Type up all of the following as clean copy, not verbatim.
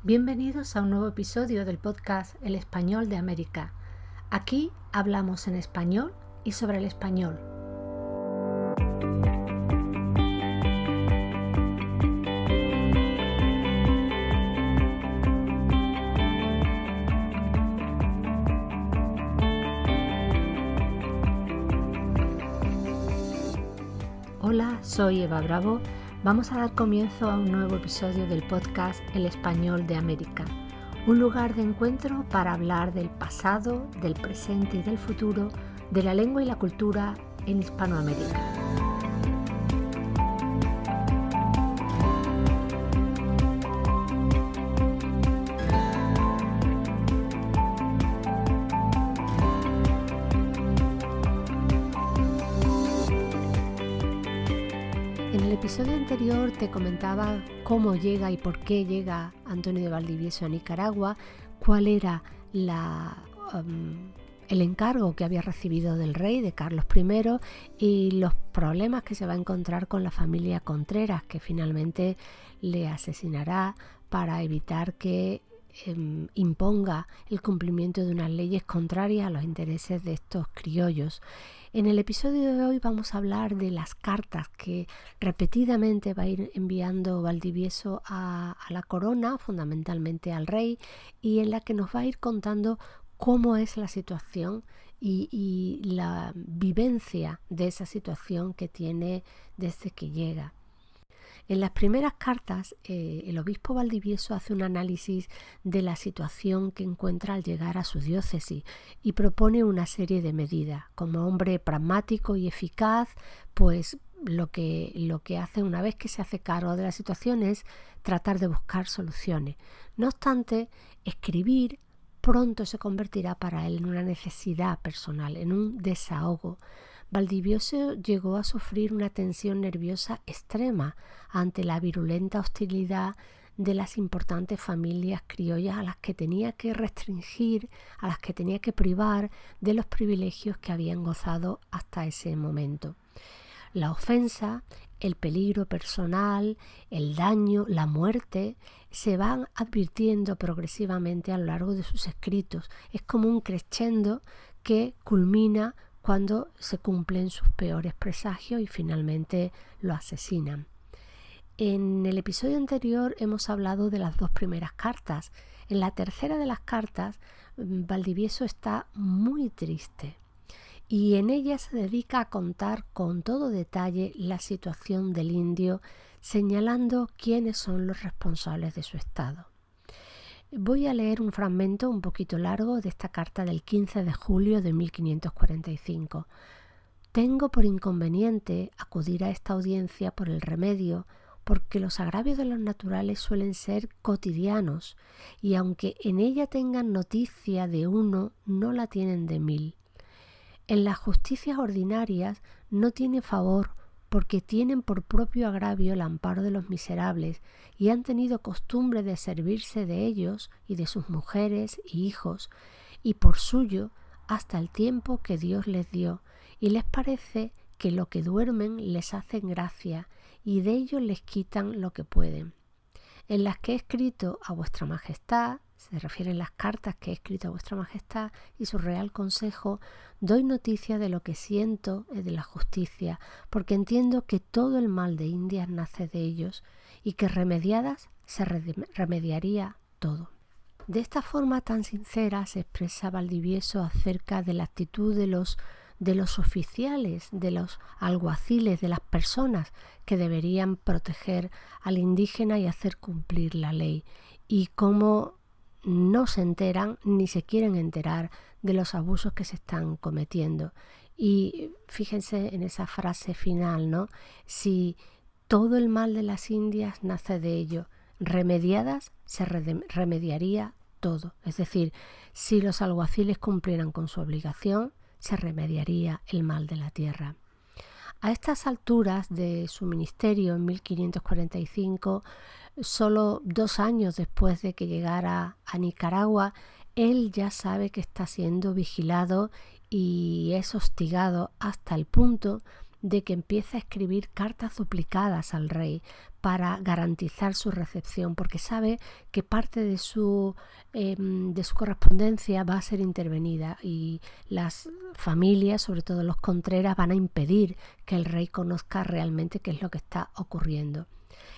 Bienvenidos a un nuevo episodio del podcast El Español de América. Aquí hablamos en español y sobre el español. Hola, soy Eva Bravo. Vamos a dar comienzo a un nuevo episodio del podcast El Español de América, un lugar de encuentro para hablar del pasado, del presente y del futuro, de la lengua y la cultura en Hispanoamérica. En el episodio anterior te comentaba cómo llega y por qué llega Antonio de Valdivieso a Nicaragua, cuál era el encargo que había recibido del rey, de Carlos I, y los problemas que se va a encontrar con la familia Contreras, que finalmente le asesinará para evitar que imponga el cumplimiento de unas leyes contrarias a los intereses de estos criollos. En el episodio de hoy vamos a hablar de las cartas que repetidamente va a ir enviando Valdivieso a la corona, fundamentalmente al rey, y en la que nos va a ir contando cómo es la situación y la vivencia de esa situación que tiene desde que llega. En las primeras cartas, el obispo Valdivieso hace un análisis de la situación que encuentra al llegar a su diócesis y propone una serie de medidas. Como hombre pragmático y eficaz, pues lo que hace una vez que se hace cargo de la situación es tratar de buscar soluciones. No obstante, escribir pronto se convertirá para él en una necesidad personal, en un desahogo. Valdivieso llegó a sufrir una tensión nerviosa extrema ante la virulenta hostilidad de las importantes familias criollas a las que tenía que restringir, a las que tenía que privar de los privilegios que habían gozado hasta ese momento. La ofensa, el peligro personal, el daño, la muerte se van advirtiendo progresivamente a lo largo de sus escritos. Es como un crescendo que culmina cuando se cumplen sus peores presagios y finalmente lo asesinan. En el episodio anterior hemos hablado de las dos primeras cartas. En la tercera de las cartas, Valdivieso está muy triste y en ella se dedica a contar con todo detalle la situación del indio, señalando quiénes son los responsables de su estado. Voy a leer un fragmento un poquito largo de esta carta del 15 de julio de 1545. Tengo por inconveniente acudir a esta audiencia por el remedio, porque los agravios de los naturales suelen ser cotidianos, y aunque en ella tengan noticia de uno, no la tienen de 1000. En las justicias ordinarias no tiene favor, porque tienen por propio agravio el amparo de los miserables y han tenido costumbre de servirse de ellos y de sus mujeres y hijos, y por suyo hasta el tiempo que Dios les dio, y les parece que lo que duermen les hacen gracia, y de ellos les quitan lo que pueden. En las que he escrito a vuestra majestad, se refieren las cartas que he escrito a vuestra majestad y su real consejo, doy noticia de lo que siento de la justicia, porque entiendo que todo el mal de Indias nace de ellos y que remediadas se remediaría todo. De esta forma tan sincera se expresa Valdivieso acerca de la actitud de los oficiales, de los alguaciles, de las personas que deberían proteger al indígena y hacer cumplir la ley, y cómo no se enteran ni se quieren enterar de los abusos que se están cometiendo. Y fíjense en esa frase final, ¿no? Si todo el mal de las Indias nace de ello, remediadas se remediaría todo. Es decir, si los alguaciles cumplieran con su obligación, se remediaría el mal de la tierra. A estas alturas de su ministerio, en 1545, solo 2 años después de que llegara a Nicaragua, él ya sabe que está siendo vigilado y es hostigado hasta el punto de que empiece a escribir cartas duplicadas al rey para garantizar su recepción, porque sabe que parte de su correspondencia va a ser intervenida y las familias, sobre todo los Contreras, van a impedir que el rey conozca realmente qué es lo que está ocurriendo.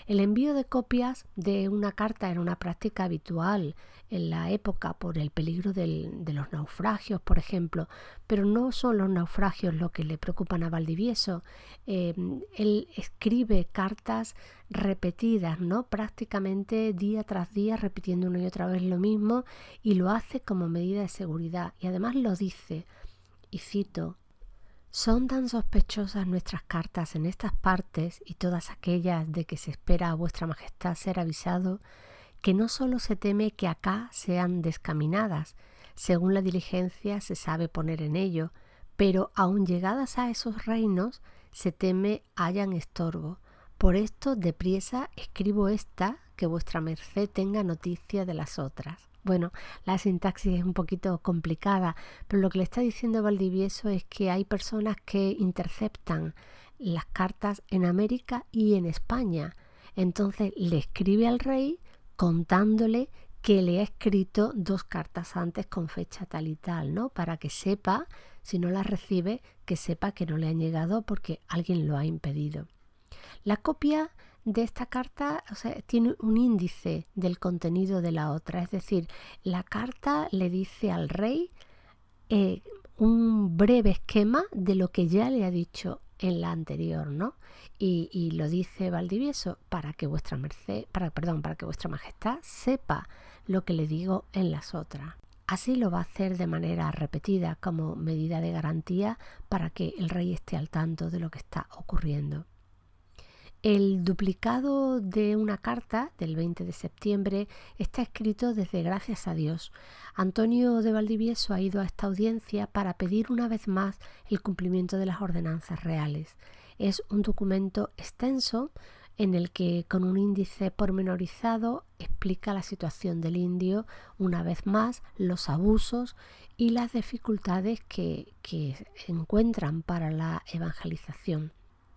El envío de copias de una carta era una práctica habitual en la época por el peligro de los naufragios, por ejemplo, pero no son los naufragios lo que le preocupan a Valdivieso. Él escribe cartas repetidas, ¿no? Prácticamente día tras día, repitiendo una y otra vez lo mismo, y lo hace como medida de seguridad. Y además lo dice, y cito: son tan sospechosas nuestras cartas en estas partes y todas aquellas de que se espera a vuestra majestad ser avisado, que no solo se teme que acá sean descaminadas, según la diligencia se sabe poner en ello, pero aun llegadas a esos reinos se teme hayan estorbo. Por esto depriesa escribo esta, que vuestra merced tenga noticia de las otras. Bueno, la sintaxis es un poquito complicada, pero lo que le está diciendo Valdivieso es que hay personas que interceptan las cartas en América y en España. Entonces le escribe al rey contándole que le ha escrito 2 cartas antes con fecha tal y tal, ¿no? Para que sepa, si no las recibe, que sepa que no le han llegado porque alguien lo ha impedido. La copia de esta carta, tiene un índice del contenido de la otra, es decir, la carta le dice al rey un breve esquema de lo que ya le ha dicho en la anterior, ¿no? Y lo dice Valdivieso para que vuestra majestad sepa lo que le digo en las otras. Así lo va a hacer de manera repetida como medida de garantía para que el rey esté al tanto de lo que está ocurriendo. El duplicado de una carta del 20 de septiembre está escrito desde Gracias a Dios. Antonio de Valdivieso ha ido a esta audiencia para pedir una vez más el cumplimiento de las ordenanzas reales. Es un documento extenso en el que con un índice pormenorizado explica la situación del indio, una vez más los abusos y las dificultades que encuentran para la evangelización.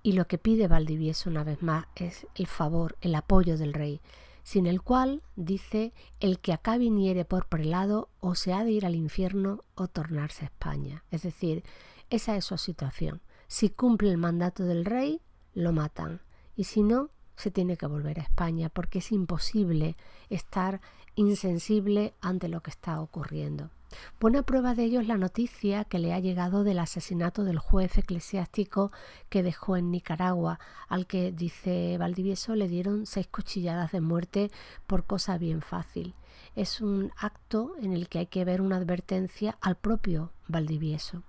Y lo que pide Valdivieso una vez más es el favor, el apoyo del rey, sin el cual, dice, el que acá viniere por prelado o se ha de ir al infierno o tornarse a España. Es decir, esa es su situación. Si cumple el mandato del rey, lo matan. Y si no, se tiene que volver a España porque es imposible estar insensible ante lo que está ocurriendo. Buena prueba de ello es la noticia que le ha llegado del asesinato del juez eclesiástico que dejó en Nicaragua, al que, dice Valdivieso, le dieron 6 cuchilladas de muerte por cosa bien fácil. Es un acto en el que hay que ver una advertencia al propio Valdivieso.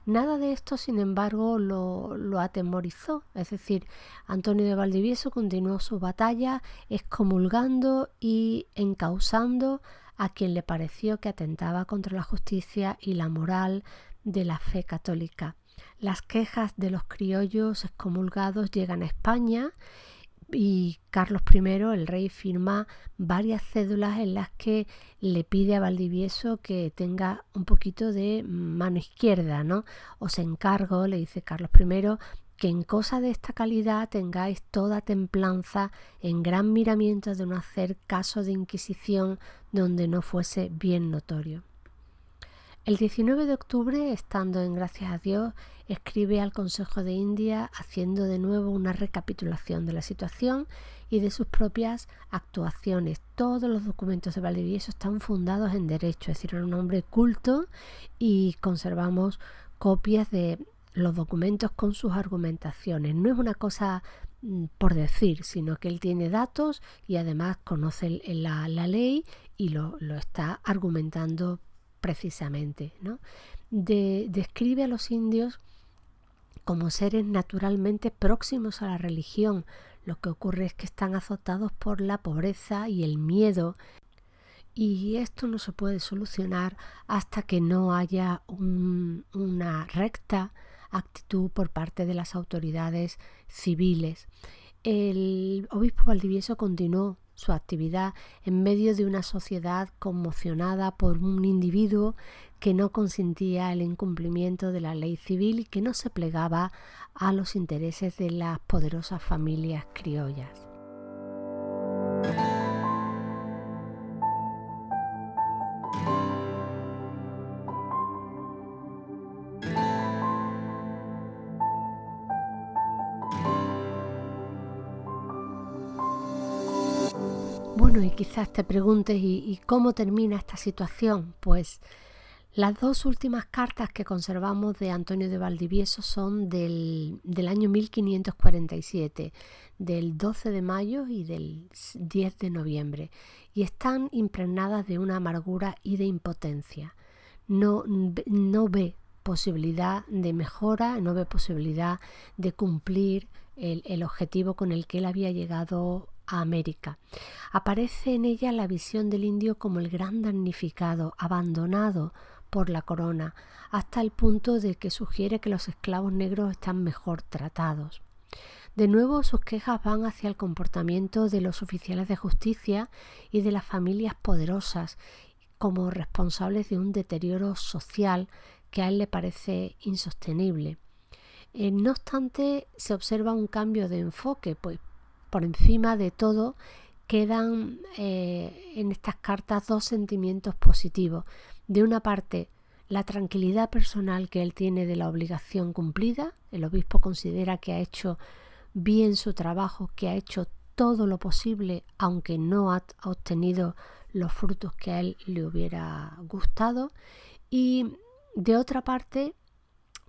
Nada de esto, sin embargo, lo atemorizó, es decir, Antonio de Valdivieso continuó su batalla excomulgando y encausando a quien le pareció que atentaba contra la justicia y la moral de la fe católica. Las quejas de los criollos excomulgados llegan a España y Carlos I, el rey, firma varias cédulas en las que le pide a Valdivieso que tenga un poquito de mano izquierda, ¿no? Os encargo, le dice Carlos I, que en cosa de esta calidad tengáis toda templanza en gran miramiento de no hacer caso de inquisición donde no fuese bien notorio. El 19 de octubre, estando en Gracias a Dios, escribe al Consejo de India haciendo de nuevo una recapitulación de la situación y de sus propias actuaciones. Todos los documentos de Valdivieso están fundados en derecho, es decir, era un hombre culto y conservamos copias de los documentos con sus argumentaciones. No es una cosa por decir, sino que él tiene datos y además conoce la ley y lo está argumentando precisamente, ¿no? Describe a los indios como seres naturalmente próximos a la religión. Lo que ocurre es que están azotados por la pobreza y el miedo, y esto no se puede solucionar hasta que no haya una recta actitud por parte de las autoridades civiles. El obispo Valdivieso continuó su actividad en medio de una sociedad conmocionada por un individuo que no consentía el incumplimiento de la ley civil y que no se plegaba a los intereses de las poderosas familias criollas. Bueno, y quizás te preguntes, ¿y cómo termina esta situación? Pues las dos últimas cartas que conservamos de Antonio de Valdivieso son del año 1547, del 12 de mayo y del 10 de noviembre, y están impregnadas de una amargura y de impotencia. No ve posibilidad de mejora, no ve posibilidad de cumplir el objetivo con el que él había llegado a América. Aparece en ella la visión del indio como el gran damnificado, abandonado por la corona, hasta el punto de que sugiere que los esclavos negros están mejor tratados. De nuevo, sus quejas van hacia el comportamiento de los oficiales de justicia y de las familias poderosas como responsables de un deterioro social que a él le parece insostenible. No obstante, se observa un cambio de enfoque, pues por encima de todo quedan en estas cartas dos sentimientos positivos. De una parte, la tranquilidad personal que él tiene de la obligación cumplida. El obispo considera que ha hecho bien su trabajo, que ha hecho todo lo posible, aunque no ha obtenido los frutos que a él le hubiera gustado. Y de otra parte,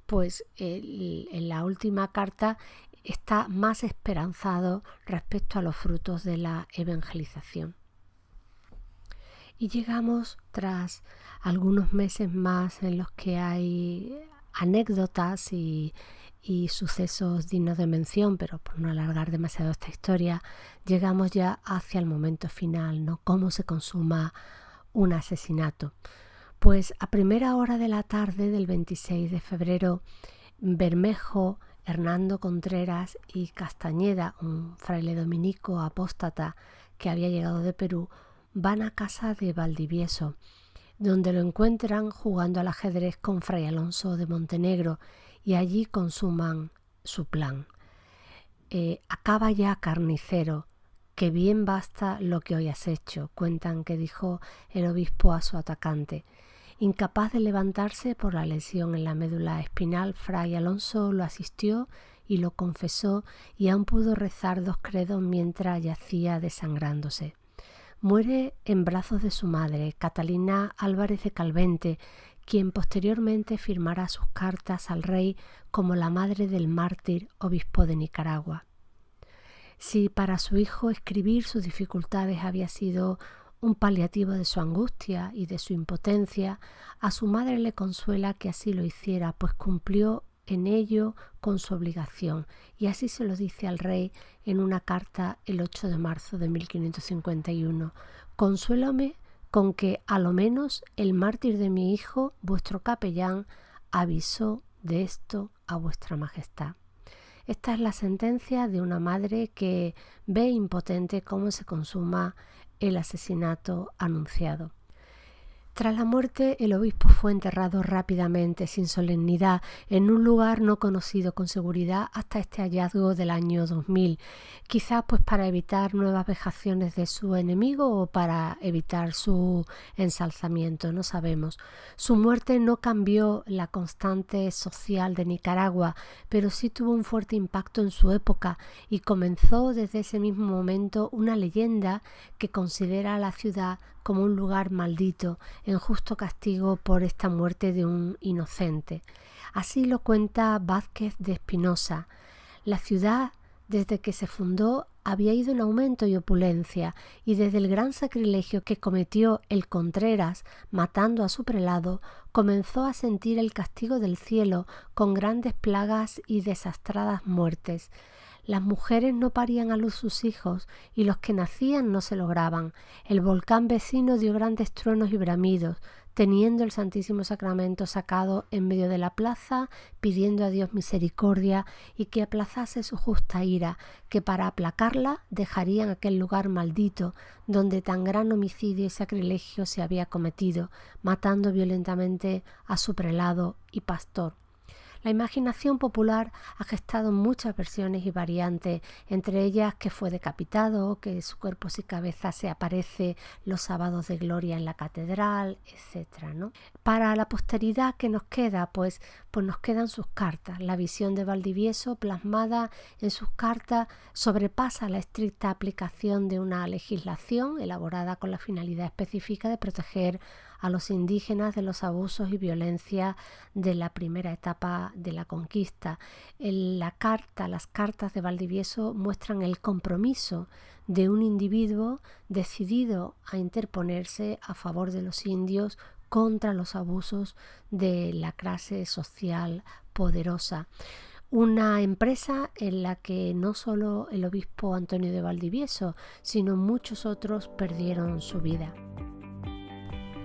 pues en la última carta está más esperanzado respecto a los frutos de la evangelización. Y llegamos tras algunos meses más en los que hay anécdotas y sucesos dignos de mención, pero por no alargar demasiado esta historia, llegamos ya hacia el momento final, ¿no? Cómo se consuma un asesinato. Pues a primera hora de la tarde del 26 de febrero, Bermejo, Hernando Contreras y Castañeda, un fraile dominico apóstata que había llegado de Perú, van a casa de Valdivieso, donde lo encuentran jugando al ajedrez con Fray Alonso de Montenegro, y allí consuman su plan. Acaba ya, carnicero, que bien basta lo que hoy has hecho, cuentan que dijo el obispo a su atacante. Incapaz de levantarse por la lesión en la médula espinal, Fray Alonso lo asistió y lo confesó, y aún pudo rezar 2 credos mientras yacía desangrándose. Muere en brazos de su madre, Catalina Álvarez de Calvente, quien posteriormente firmará sus cartas al rey como la madre del mártir obispo de Nicaragua. Si para su hijo escribir sus dificultades había sido un paliativo de su angustia y de su impotencia, a su madre le consuela que así lo hiciera, pues cumplió en ello con su obligación, y así se lo dice al rey en una carta el 8 de marzo de 1551. Consuélame con que a lo menos el mártir de mi hijo, vuestro capellán, avisó de esto a vuestra majestad. Esta es la sentencia de una madre que ve impotente cómo se consuma el asesinato anunciado. Tras la muerte, el obispo fue enterrado rápidamente, sin solemnidad, en un lugar no conocido con seguridad hasta este hallazgo del año 2000, quizás pues para evitar nuevas vejaciones de su enemigo o para evitar su ensalzamiento, no sabemos. Su muerte no cambió la constante social de Nicaragua, pero sí tuvo un fuerte impacto en su época, y comenzó desde ese mismo momento una leyenda que considera a la ciudad como un lugar maldito, en justo castigo por esta muerte de un inocente. Así lo cuenta Vázquez de Espinosa. La ciudad, desde que se fundó, había ido en aumento y opulencia, y desde el gran sacrilegio que cometió el Contreras, matando a su prelado, comenzó a sentir el castigo del cielo con grandes plagas y desastradas muertes. Las mujeres no parían a luz sus hijos, y los que nacían no se lograban. El volcán vecino dio grandes truenos y bramidos. teniendo el Santísimo Sacramento sacado en medio de la plaza, pidiendo a Dios misericordia y que aplazase su justa ira, que para aplacarla dejarían aquel lugar maldito donde tan gran homicidio y sacrilegio se había cometido, matando violentamente a su prelado y pastor. La imaginación popular ha gestado muchas versiones y variantes, entre ellas que fue decapitado, que su cuerpo sin cabeza se aparece los sábados de gloria en la catedral, etc., ¿no? Para la posteridad que nos queda, pues nos quedan sus cartas. La visión de Valdivieso plasmada en sus cartas sobrepasa la estricta aplicación de una legislación elaborada con la finalidad específica de proteger a los indígenas de los abusos y violencia de la primera etapa de la conquista. Las cartas de Valdivieso muestran el compromiso de un individuo decidido a interponerse a favor de los indios contra los abusos de la clase social poderosa. Una empresa en la que no solo el obispo Antonio de Valdivieso, sino muchos otros perdieron su vida.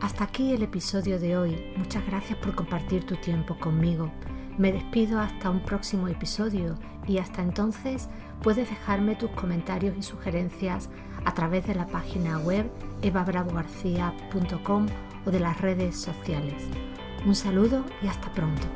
Hasta aquí el episodio de hoy. Muchas gracias por compartir tu tiempo conmigo. Me despido hasta un próximo episodio y hasta entonces puedes dejarme tus comentarios y sugerencias a través de la página web evabravogarcia.com o de las redes sociales. Un saludo y hasta pronto.